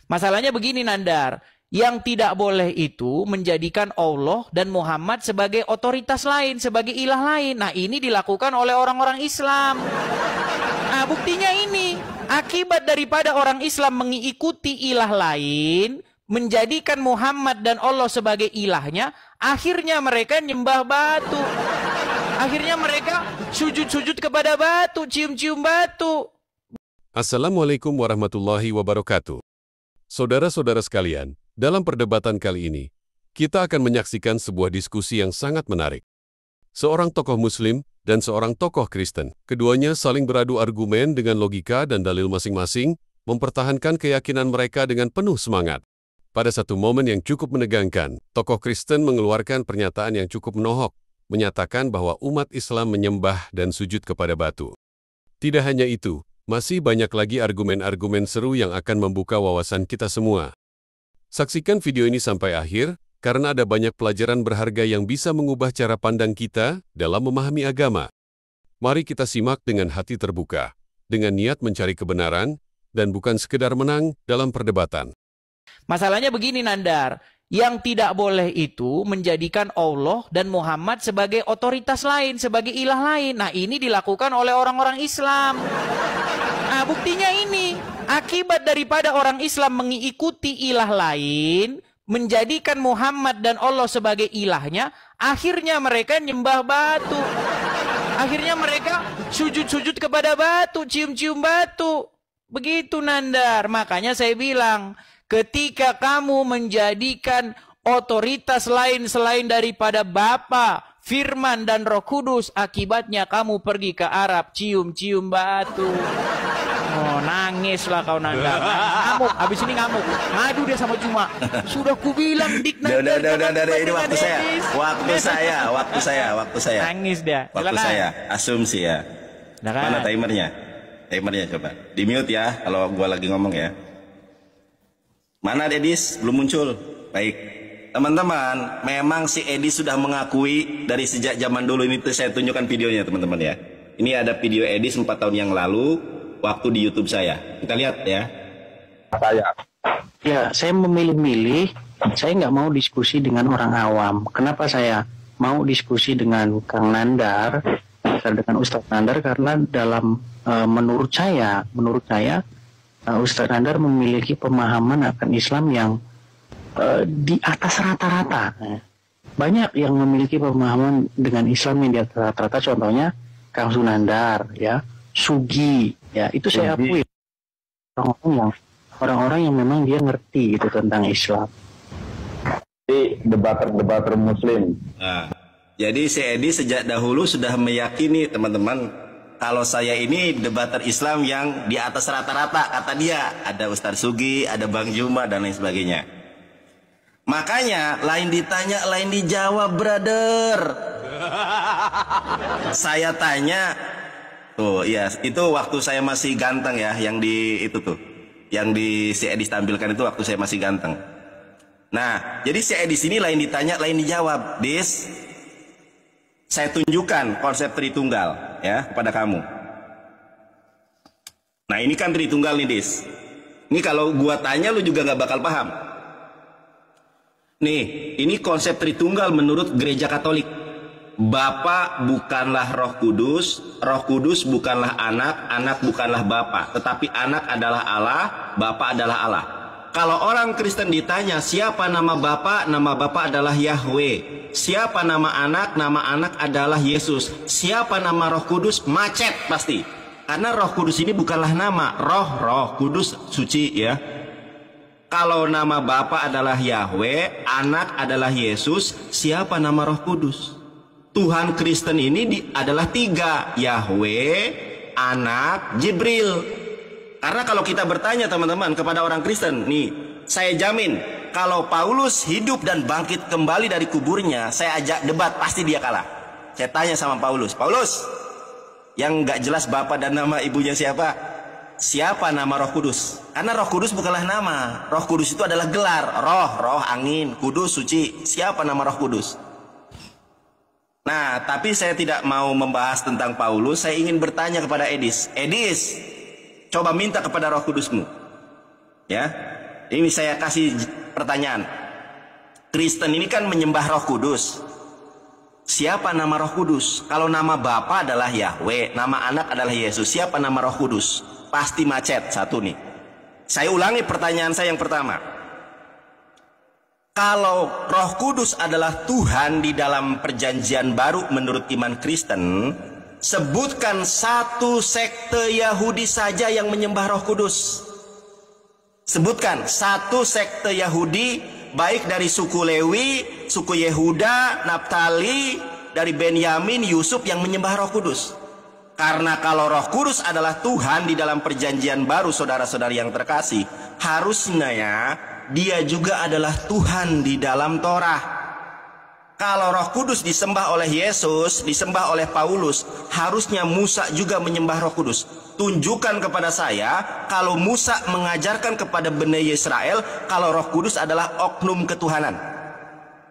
Masalahnya begini Nandar, yang tidak boleh itu menjadikan Allah dan Muhammad sebagai otoritas lain, sebagai ilah lain. Nah ini dilakukan oleh orang-orang Islam. Nah buktinya ini, akibat daripada orang Islam mengikuti ilah lain, menjadikan Muhammad dan Allah sebagai ilahnya, akhirnya mereka nyembah batu. Akhirnya mereka sujud-sujud kepada batu, cium-cium batu. Assalamualaikum warahmatullahi wabarakatuh. Saudara-saudara sekalian, dalam perdebatan kali ini, kita akan menyaksikan sebuah diskusi yang sangat menarik. Seorang tokoh Muslim dan seorang tokoh Kristen, keduanya saling beradu argumen dengan logika dan dalil masing-masing, mempertahankan keyakinan mereka dengan penuh semangat. Pada satu momen yang cukup menegangkan, tokoh Kristen mengeluarkan pernyataan yang cukup menohok, menyatakan bahwa umat Islam menyembah dan sujud kepada batu. Tidak hanya itu, masih banyak lagi argumen-argumen seru yang akan membuka wawasan kita semua. Saksikan video ini sampai akhir, karena ada banyak pelajaran berharga yang bisa mengubah cara pandang kita dalam memahami agama. Mari kita simak dengan hati terbuka, dengan niat mencari kebenaran, dan bukan sekedar menang dalam perdebatan. Masalahnya begini Nandar, yang tidak boleh itu menjadikan Allah dan Muhammad sebagai otoritas lain, sebagai ilah lain. Nah ini dilakukan oleh orang-orang Islam. Nah buktinya ini, akibat daripada orang Islam mengikuti ilah lain, menjadikan Muhammad dan Allah sebagai ilahnya, akhirnya mereka nyembah batu. Akhirnya mereka sujud-sujud kepada batu, cium-cium batu. Begitu Nandar, makanya saya bilang, ketika kamu menjadikan otoritas lain selain daripada Bapa, Firman dan Roh Kudus, akibatnya kamu pergi ke Arab cium-cium batu. Oh, nangislah kau Nandar. Ngamuk, habis ini ngamuk. Ngadu dia sama Cuma. Sudah kubilang dik Nandar. Udah, ini waktu saya. Waktu saya. Nangis dia. Waktu saya. Asumsi ya. Mana timernya? Timernya coba. Di mute ya kalau gua lagi ngomong ya. Mana Edis? Belum muncul. Baik. Teman-teman, memang si Edis sudah mengakui dari sejak zaman dulu. Ini tuh saya tunjukkan videonya teman-teman ya. Ini ada video Edis 4 tahun yang lalu waktu di YouTube saya. Kita lihat ya. Ya, saya memilih-milih. Saya nggak mau diskusi dengan orang awam. Kenapa saya mau diskusi dengan Kang Nandar, dengan Ustadz Nandar? Karena dalam menurut saya Ustadz Nandar memiliki pemahaman akan Islam yang di atas rata-rata. Banyak yang memiliki pemahaman dengan Islam yang di atas rata-rata. Contohnya Kang Sunandar, ya, Sugi, ya, itu saya akui orang-orang yang memang dia ngerti gitu tentang Islam. Jadi debater Muslim. Nah, jadi si Edi sejak dahulu sudah meyakini teman-teman kalau saya ini debater Islam yang di atas rata-rata, kata dia. Ada Ustadz Sugi, ada Bang Juma, dan lain sebagainya. Makanya, lain ditanya, lain dijawab, brother. Saya tanya, tuh, ya, itu waktu saya masih ganteng ya, yang di itu tuh. Yang di si Edis tampilkan itu waktu saya masih ganteng. Nah, jadi si Edis ini lain ditanya, lain dijawab. Dis, saya tunjukkan konsep Tritunggal ya kepada kamu. Nah ini kan Tritunggal nih Dis. Ini kalau gua tanya lu juga nggak bakal paham. Nih, ini konsep Tritunggal menurut Gereja Katolik. Bapa bukanlah Roh Kudus bukanlah anak, anak bukanlah Bapa, tetapi anak adalah Allah, Bapa adalah Allah. Kalau orang Kristen ditanya siapa nama Bapa adalah Yahweh. Siapa nama anak adalah Yesus. Siapa nama Roh Kudus, macet pasti. Karena Roh Kudus ini bukanlah nama, Roh Kudus suci ya. Kalau nama Bapa adalah Yahweh, anak adalah Yesus, siapa nama Roh Kudus? Tuhan Kristen ini adalah 3, Yahweh, anak, Jibril. Karena kalau kita bertanya teman-teman kepada orang Kristen, nih, saya jamin kalau Paulus hidup dan bangkit kembali dari kuburnya, saya ajak debat, pasti dia kalah. Saya tanya sama Paulus, yang nggak jelas Bapa dan nama ibunya siapa? Siapa nama Roh Kudus? Karena Roh Kudus bukanlah nama. Roh Kudus itu adalah gelar. Roh, angin, kudus, suci. Siapa nama Roh Kudus? Nah, tapi saya tidak mau membahas tentang Paulus. Saya ingin bertanya kepada Edis. Edis, coba minta kepada Roh Kudusmu. Ya. Ini saya kasih pertanyaan. Kristen ini kan menyembah Roh Kudus. Siapa nama Roh Kudus? Kalau nama Bapa adalah Yahweh, nama anak adalah Yesus. Siapa nama Roh Kudus? Pasti macet satu nih. Saya ulangi pertanyaan saya yang pertama. Kalau Roh Kudus adalah Tuhan di dalam perjanjian baru menurut iman Kristen, sebutkan satu sekte Yahudi saja yang menyembah Roh Kudus. Sebutkan satu sekte Yahudi, baik dari suku Lewi, suku Yehuda, Naftali, dari Benyamin, Yusuf yang menyembah Roh Kudus. Karena kalau Roh Kudus adalah Tuhan di dalam perjanjian baru, saudara-saudari yang terkasih, harusnya ya dia juga adalah Tuhan di dalam Torah. Kalau Roh Kudus disembah oleh Yesus, disembah oleh Paulus, harusnya Musa juga menyembah Roh Kudus. Tunjukkan kepada saya kalau Musa mengajarkan kepada Bani Israel kalau Roh Kudus adalah oknum ketuhanan.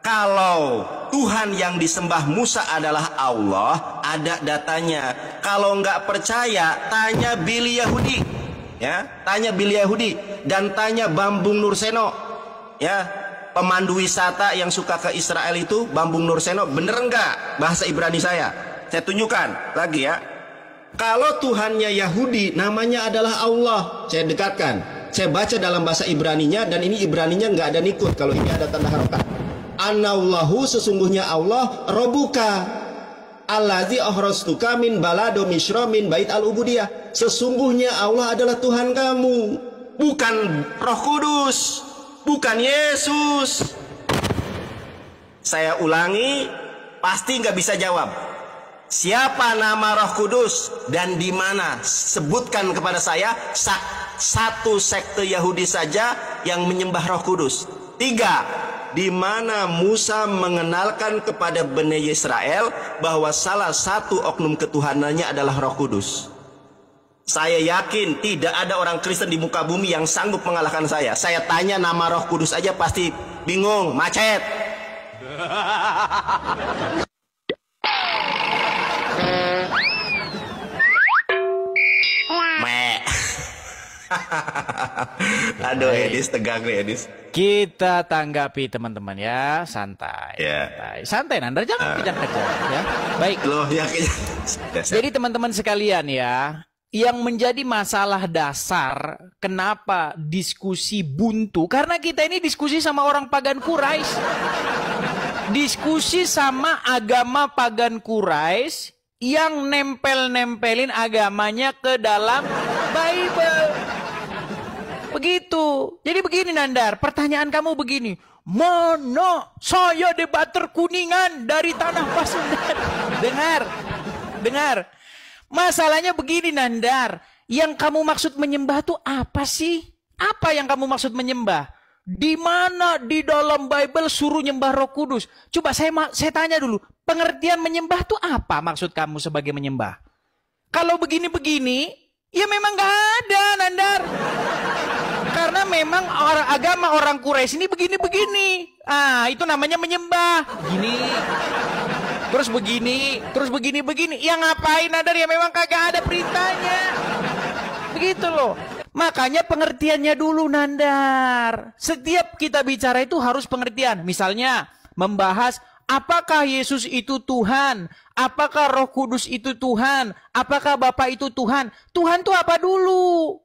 Kalau Tuhan yang disembah Musa adalah Allah, ada datanya. Kalau nggak percaya, tanya Billy Yahudi. Ya, tanya Billy Yahudi dan tanya Bambung Nurseno. Ya, pemandu wisata yang suka ke Israel itu, Bambung Nurseno, bener enggak bahasa Ibrani saya? Saya tunjukkan lagi ya. Kalau Tuhannya Yahudi namanya adalah Allah, saya dekatkan. Saya baca dalam bahasa Ibraninya, dan ini Ibraninya nggak ada nikut. Kalau ini ada tanda harokat. Anallahu, sesungguhnya Allah, Robuka Allazi ahrastuka min balado misra min bait al-ubudiyah. Sesungguhnya Allah adalah Tuhan kamu, bukan Roh Kudus, bukan Yesus. Saya ulangi, pasti nggak bisa jawab. Siapa nama Roh Kudus dan di mana? Sebutkan kepada saya satu sekte Yahudi saja yang menyembah Roh Kudus. 3. Di mana Musa mengenalkan kepada Bani Israel bahwa salah satu oknum ketuhanannya adalah Roh Kudus. Saya yakin tidak ada orang Kristen di muka bumi yang sanggup mengalahkan saya. Saya tanya nama Roh Kudus aja pasti bingung, macet. Aduh, Edis tegang nih, Edis. Kita tanggapi teman-teman ya, santai. Santai, Nandar, jangan kejar-kejar ya. Baik. Loh, ya. Jadi teman-teman sekalian ya, yang menjadi masalah dasar kenapa diskusi buntu, karena kita ini diskusi sama orang pagan Quraisy. Diskusi sama agama pagan Quraisy yang nempel-nempelin agamanya ke dalam Bible. Begitu. Jadi begini Nandar, pertanyaan kamu begini. Mana saya debater Kuningan dari tanah Pasundan? Dengar. Masalahnya begini Nandar, yang kamu maksud menyembah tuh apa sih? Apa yang kamu maksud menyembah? Di mana di dalam Bible suruh nyembah Roh Kudus? Coba saya tanya dulu, pengertian menyembah tuh apa maksud kamu sebagai menyembah? Kalau begini-begini, ya memang gak ada Nandar. Karena memang agama orang Quraisy ini begini-begini. Itu namanya menyembah. Gini. Terus begini. Ya ngapain Nandar? Ya memang kagak ada perintahnya. Begitu loh. Makanya pengertiannya dulu Nandar. Setiap kita bicara itu harus pengertian. Misalnya membahas apakah Yesus itu Tuhan? Apakah Roh Kudus itu Tuhan? Apakah Bapa itu Tuhan? Tuhan itu apa dulu?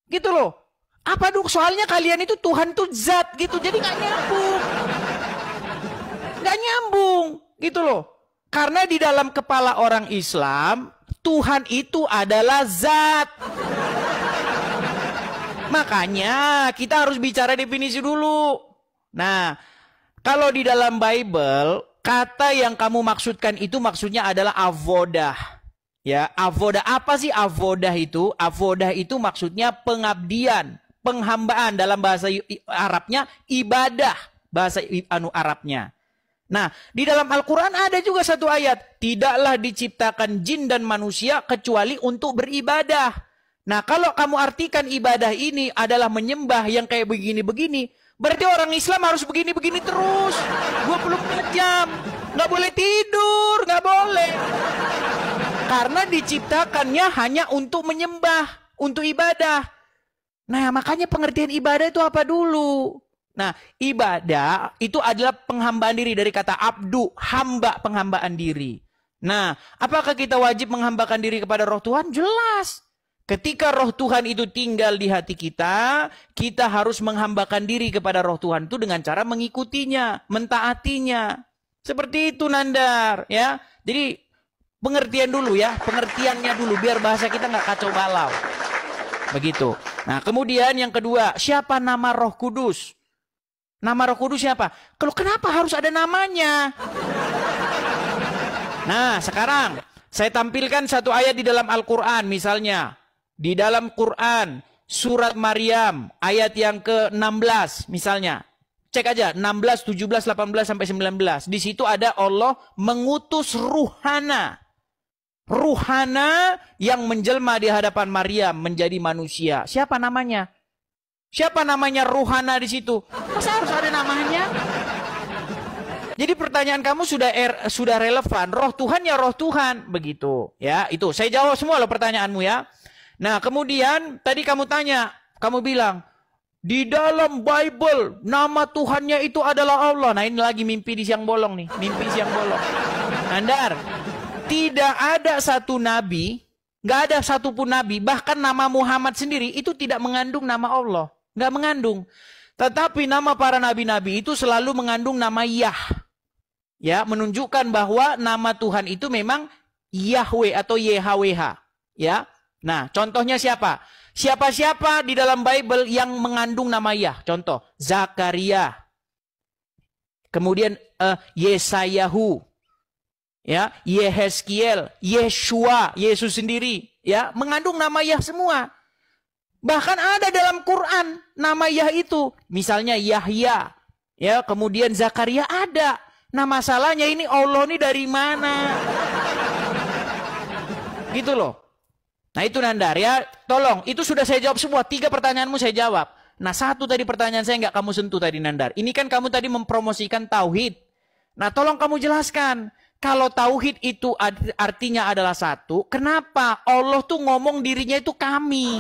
Gitu loh. Apa dulu? Soalnya kalian itu Tuhan itu zat gitu. Jadi gak nyambung. Gak nyambung. Gitu loh. Karena di dalam kepala orang Islam, Tuhan itu adalah zat. Makanya kita harus bicara definisi dulu. Nah, kalau di dalam Bible, kata yang kamu maksudkan itu maksudnya adalah avodah. Ya, avodah. Apa sih avodah itu? Avodah itu maksudnya pengabdian, penghambaan, dalam bahasa Arabnya ibadah, bahasa Arabnya. Nah, di dalam Al-Quran ada juga satu ayat, tidaklah diciptakan jin dan manusia kecuali untuk beribadah. Nah, kalau kamu artikan ibadah ini adalah menyembah yang kayak begini-begini, berarti orang Islam harus begini-begini terus 24 jam, nggak boleh tidur, nggak boleh. Karena diciptakannya hanya untuk menyembah, untuk ibadah. Nah, makanya pengertian ibadah itu apa dulu? Nah, ibadah itu adalah penghambaan diri, dari kata abdu, hamba, penghambaan diri. Nah, apakah kita wajib menghambakan diri kepada roh Tuhan? Jelas. Ketika roh Tuhan itu tinggal di hati kita, kita harus menghambakan diri kepada roh Tuhan itu dengan cara mengikutinya, mentaatinya. Seperti itu, Nandar, ya. Jadi pengertian dulu ya, pengertiannya dulu biar bahasa kita nggak kacau balau. Begitu. Nah, kemudian yang kedua, siapa nama Roh Kudus? Nama Roh Kudus siapa? Kalau kenapa harus ada namanya? Nah, sekarang saya tampilkan satu ayat di dalam Al-Quran, misalnya. Di dalam Quran, surat Maryam, ayat yang ke-16, misalnya. Cek aja, 16, 17, 18, sampai 19. Di situ ada Allah mengutus Ruhana. Ruhana yang menjelma di hadapan Maryam menjadi manusia. Siapa namanya? Siapa namanya Ruhana di situ? Masa harus ada namanya? Jadi pertanyaan kamu sudah relevan. Roh Tuhan ya roh Tuhan. Begitu. Ya, itu. Saya jawab semua loh pertanyaanmu ya. Nah, kemudian tadi kamu tanya, kamu bilang, di dalam Bible nama Tuhannya itu adalah Allah. Nah, ini lagi mimpi di siang bolong nih, mimpi siang bolong. Nandar, tidak ada satu nabi, nggak ada satupun nabi, bahkan nama Muhammad sendiri itu tidak mengandung nama Allah, nggak mengandung. Tetapi nama para nabi-nabi itu selalu mengandung nama Yah, ya, menunjukkan bahwa nama Tuhan itu memang Yahweh atau YHWH, ya. Nah, contohnya siapa? Siapa-siapa di dalam Bible yang mengandung nama Yah? Contoh, Zakaria. Kemudian Yesayahu. Ya, Yehezkiel, Yeshua, Yesus sendiri, ya, mengandung nama Yah semua. Bahkan ada dalam Quran nama Yah itu. Misalnya Yahya, ya, kemudian Zakaria ada. Nah, masalahnya ini Allah ini dari mana? Gitu loh. Nah, itu Nandar ya, tolong, itu sudah saya jawab semua, 3 pertanyaanmu saya jawab. Nah, 1 tadi pertanyaan saya nggak kamu sentuh tadi, Nandar. Ini kan kamu tadi mempromosikan tauhid. Nah, tolong kamu jelaskan, kalau tauhid itu artinya adalah satu, kenapa Allah tuh ngomong dirinya itu kami?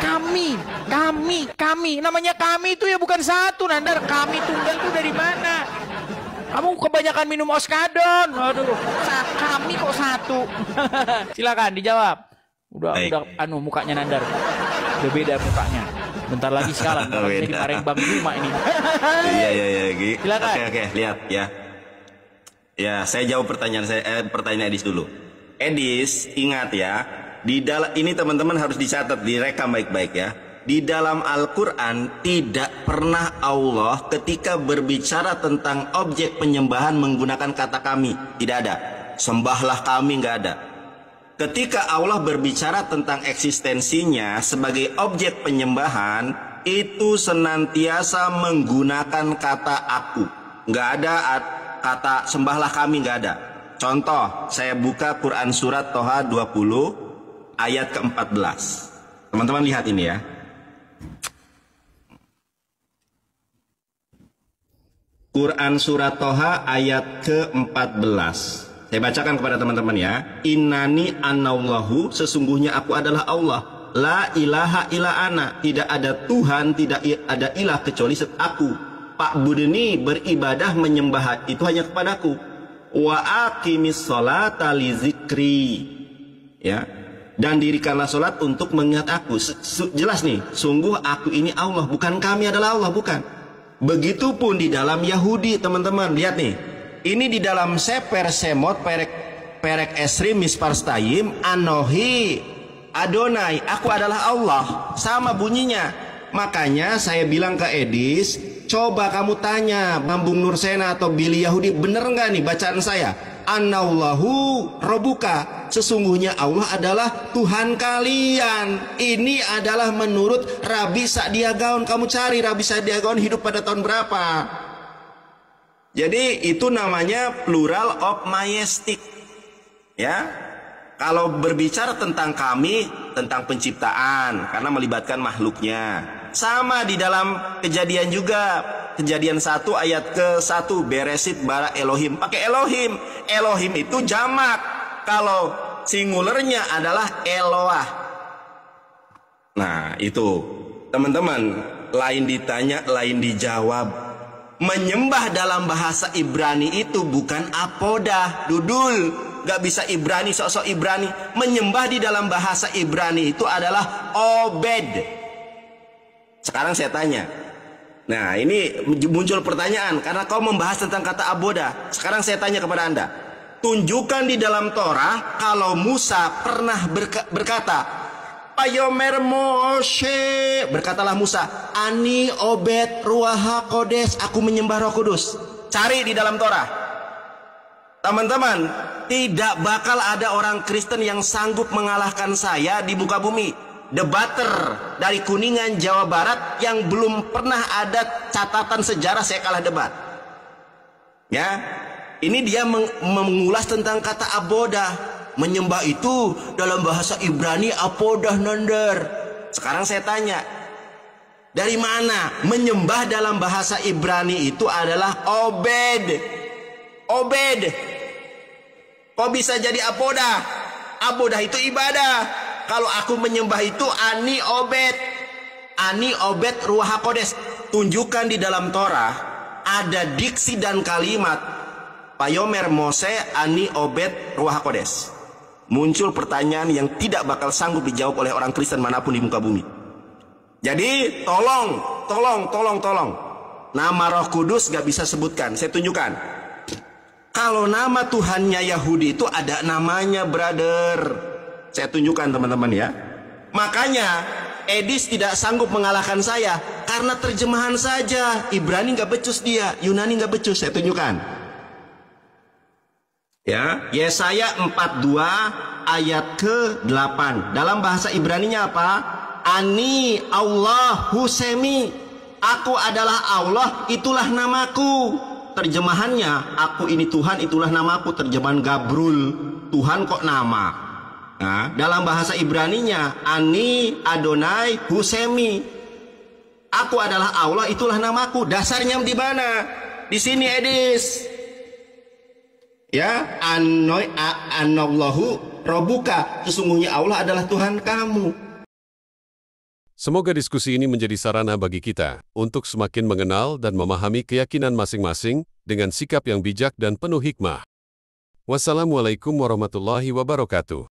Kami, namanya kami itu ya bukan satu, Nandar. Kami tunggal itu dari mana? Kamu kebanyakan minum oskadon. Aduh, kami kok satu. Silakan dijawab. Udah mukanya Nandar. Udah beda mukanya. Bentar lagi sekarang jadi Parembang Juma ini. Iya. Silakan. Oke, lihat ya. Ya, saya jawab pertanyaan Edis dulu. Edis, ingat ya, di dalam ini teman-teman harus dicatat, direkam baik-baik ya. Di dalam Al-Quran tidak pernah Allah ketika berbicara tentang objek penyembahan menggunakan kata kami. Tidak ada. Sembahlah kami, nggak ada. Ketika Allah berbicara tentang eksistensinya sebagai objek penyembahan, itu senantiasa menggunakan kata aku. Nggak ada kata sembahlah kami, nggak ada. Contoh, saya buka Quran surat Toha 20 ayat ke-14. Teman-teman lihat ini ya. Quran surat Toha ayat ke-14. Saya bacakan kepada teman-teman ya. Innani anallahu, sesungguhnya aku adalah Allah. La ilaha illa ana, tidak ada Tuhan, tidak ada ilah kecuali aku. Pak Budeni, beribadah menyembah itu hanya kepadaku. Wa aqimis sholata li zikri. Ya. Dan dirikanlah sholat untuk mengingat aku. Jelas nih, sungguh aku ini Allah, bukan kami adalah Allah, bukan. Begitupun di dalam Yahudi, teman-teman, lihat nih. Ini di dalam Seper Semot Perek Esrim Misparstayim Anohi Adonai, aku adalah Allah, sama bunyinya. Makanya saya bilang ke Edis, coba kamu tanya Bambung Nursena atau Billy Yahudi, bener nggak nih bacaan saya? Anallahu Robuka, sesungguhnya Allah adalah Tuhan kalian. Ini adalah menurut Rabi Sa'dia Gaon. Kamu cari Rabi Sa'dia Gaon hidup pada tahun berapa. Jadi itu namanya plural of majestic. Ya, kalau berbicara tentang kami, tentang penciptaan, karena melibatkan makhluknya. Sama di dalam Kejadian juga. Kejadian 1 ayat ke-1, Beresit bara Elohim, pakai Elohim. Elohim itu jamak. Kalau singularnya adalah Eloah. Nah, itu. Teman-teman, lain ditanya, lain dijawab. Menyembah dalam bahasa Ibrani itu bukan apodah, Dudul. Gak bisa Ibrani, sok-sok Ibrani. Menyembah di dalam bahasa Ibrani itu adalah obed. Sekarang saya tanya. Nah, ini muncul pertanyaan karena kau membahas tentang kata aboda. Sekarang saya tanya kepada Anda. Tunjukkan di dalam Torah kalau Musa pernah berkata, Payomer Moshe, berkatalah Musa, Ani obed ruaha kodes, aku menyembah Roh Kudus. Cari di dalam Torah. Teman-teman, tidak bakal ada orang Kristen yang sanggup mengalahkan saya di muka bumi. Debater dari Kuningan, Jawa Barat yang belum pernah ada catatan sejarah saya kalah debat. Ya, ini dia mengulas tentang kata abodah. Menyembah itu dalam bahasa Ibrani apodah nandar. Sekarang saya tanya, dari mana menyembah dalam bahasa Ibrani itu adalah obed? Obed. Kok bisa jadi apodah? Abodah itu ibadah. Kalau aku menyembah itu ani obed ruah hakodes. Tunjukkan di dalam Torah ada diksi dan kalimat Payomer Mose ani obed ruah hakodes. Muncul pertanyaan yang tidak bakal sanggup dijawab oleh orang Kristen manapun di muka bumi. Jadi tolong nama Roh Kudus gak bisa sebutkan. Saya tunjukkan. Kalau nama Tuhannya Yahudi itu ada namanya, brother. Saya tunjukkan teman-teman ya. Makanya Edis tidak sanggup mengalahkan saya karena terjemahan saja. Ibrani nggak becus dia, Yunani nggak becus. Saya tunjukkan. Ya, Yesaya 42 ayat ke-8. Dalam bahasa Ibraninya apa? Ani Allah Husemi. Aku adalah Allah, itulah namaku. Terjemahannya, aku ini Tuhan, itulah namaku. Terjemahan Gabrul, Tuhan kok nama. Nah, dalam bahasa Ibraninya Ani Adonai Husemi. Aku adalah Allah, itulah namaku. Dasarnya di mana? Di sini Edis. Ya, Anallahu Robuka. Sesungguhnya Allah adalah Tuhan kamu. Semoga diskusi ini menjadi sarana bagi kita untuk semakin mengenal dan memahami keyakinan masing-masing dengan sikap yang bijak dan penuh hikmah. Wassalamualaikum warahmatullahi wabarakatuh.